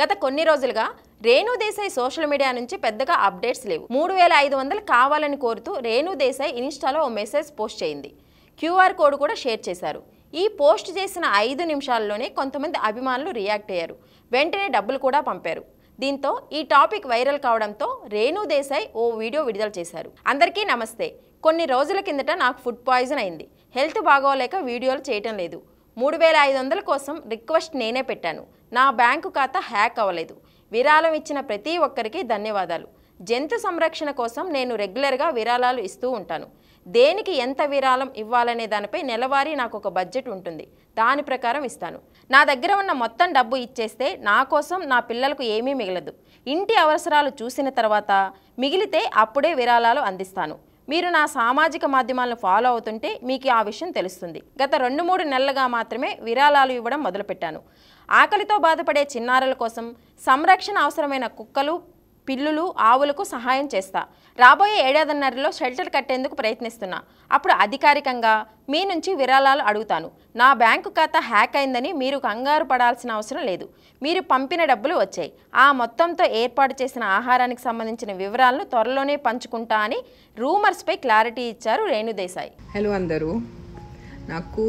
గత కొన్ని రోజులుగా రేణు దేశాయ్ సోషల్ మీడియా నుంచి పెద్దగా అప్డేట్స్ లేవు. 3500 కావాలని కోరుతూ రేణు దేశాయ్ ఇన్స్టాలో ఓ మెసేజ్ పోస్ట్ చేయింది. QR కోడ్ కూడా షేర్ చేశారు. ఈ పోస్ట్ చేసిన 5 నిమిషాల్లోనే కొంతమంది అభిమానులు రియాక్ట్ అయ్యారు. వెంటనే డబ్బులు కూడా పంపారు. దీంతో ఈ టాపిక్ వైరల్ కావడంతో రేణు దేశాయ్ ఓ వీడియో విడుదల చేశారు. అందరికీ నమస్తే. కొన్ని రోజుల కిందట నాకు ఫుడ్ పాయిజన్ అయింది. హెల్త్ బాగోలేక వీడియోలు చేయటం లేదు. 3500 కోసం రిక్వెస్ట్ నేనే పెట్టాను. నా బ్యాంకు ఖాతా హ్యాక్ అవ్వలేదు. విరాళం ఇచ్చిన ప్రతి ఒక్కరికి ధన్యవాదాలు. జంతు సంరక్షణ కోసం నేను రెగ్యులర్గా విరాళాలు ఇస్తూ ఉంటాను. దేనికి ఎంత విరాళం ఇవ్వాలనే దానిపై నెలవారీ నాకు ఒక బడ్జెట్ ఉంటుంది. దాని ప్రకారం ఇస్తాను. నా దగ్గర ఉన్న మొత్తం డబ్బు ఇచ్చేస్తే నా కోసం నా పిల్లలకు ఏమీ మిగలదు. ఇంటి అవసరాలు చూసిన తర్వాత మిగిలితే అప్పుడే విరాళాలు అందిస్తాను. మీరు నా సామాజిక మాధ్యమాలను ఫాలో అవుతుంటే మీకు ఆ విషయం తెలుస్తుంది. గత 2-3 నెలలుగా మాత్రమే విరాళాలు ఇవ్వడం మొదలుపెట్టాను. ఆకలితో బాధపడే చిన్నారుల కోసం, సంరక్షణ అవసరమైన కుక్కలు, పిల్లులు, ఆవులకు సహాయం చేస్తా. రాబోయే 7.5 షెల్టర్ కట్టేందుకు ప్రయత్నిస్తున్నా. అప్పుడు అధికారికంగా మీ నుంచి విరాళాలు అడుగుతాను. నా బ్యాంకు ఖాతా హ్యాక్ అయిందని మీరు కంగారు పడాల్సిన అవసరం లేదు. మీరు పంపిన డబ్బులు వచ్చాయి. ఆ మొత్తంతో ఏర్పాటు చేసిన ఆహారానికి సంబంధించిన వివరాలను త్వరలోనే పంచుకుంటా అని రూమర్స్పై క్లారిటీ ఇచ్చారు రేణు దేశాయ్. హలో అందరూ, నాకు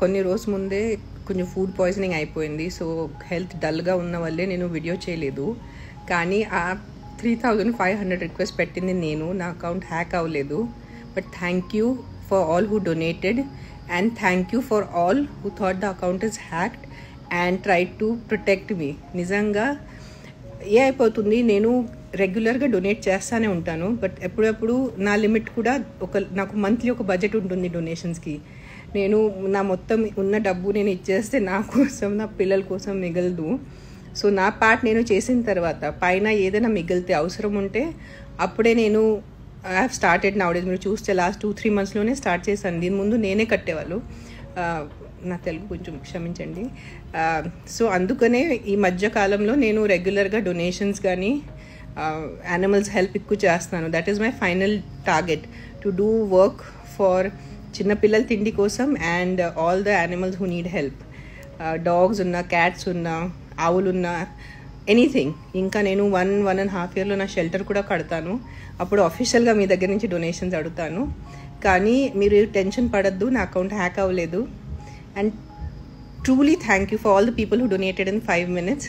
కొన్ని రోజు ముందే కొంచెం ఫుడ్ పాయిజనింగ్ అయిపోయింది. సో హెల్త్ డల్గా ఉన్న వల్లే నేను వీడియో చేయలేదు. కానీ ఆ 3500 రిక్వెస్ట్ పెట్టింది నేను. నా అకౌంట్ హ్యాక్ అవ్వలేదు. But thank you for all who donated and thank you for all who thought the account is hacked and try to protect me. నిజంగా అయిపోతుంది, నేను రెగ్యులర్గా డొనేట్ చేస్తూనే ఉంటాను. బట్ ఎప్పుడప్పుడు నా లిమిట్ కూడా నాకు మంత్లీ ఒక బడ్జెట్ ఉంటుంది డొనేషన్స్కి. నేను నా మొత్తం ఉన్న డబ్బు నేను ఇచ్చేస్తే నా కోసం, నా పిల్లల కోసం మిగలదు. సో నా పార్ట్ నేను చేసిన తర్వాత పైన ఏదైనా మిగిలితే అవసరం ఉంటే అప్పుడే నేను ఐ హ్యావ్ స్టార్టెడ్ నౌడేస్. మీరు చూస్తే లాస్ట్ 2-3 మంత్స్లోనే స్టార్ట్ చేశాను. దీని ముందు నేనే కట్టేవాళ్ళు. నా తెలుగు కొంచెం క్షమించండి. సో అందుకనే ఈ మధ్యకాలంలో నేను రెగ్యులర్గా డొనేషన్స్ కానీ యానిమల్స్ హెల్ప్ ఎక్కువ చేస్తున్నాను. That is my final target, to do work for చిన్నపిల్లల తిండి కోసం and all the animals who need help. Dogs ఉన్నా, క్యాట్స్ ఉన్నా, ఆవులున్నా, ఎనీథింగ్. ఇంకా నేను 1.5 ఇయర్లో నా షెల్టర్ కూడా కడతాను. అప్పుడు అఫీషియల్గా మీ దగ్గర నుంచి డొనేషన్స్ అడుగుతాను. కానీ మీరు టెన్షన్ పడద్దు, నా అకౌంట్ హ్యాక్ అవ్వలేదు. And truly thank you for all the people who donated in 5 minutes.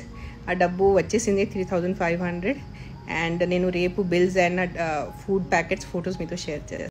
ఆ డబ్బు వచ్చేసింది 3500. అండ్ నేను రేపు bills and food packets photos మీతో షేర్ చేస్తాను.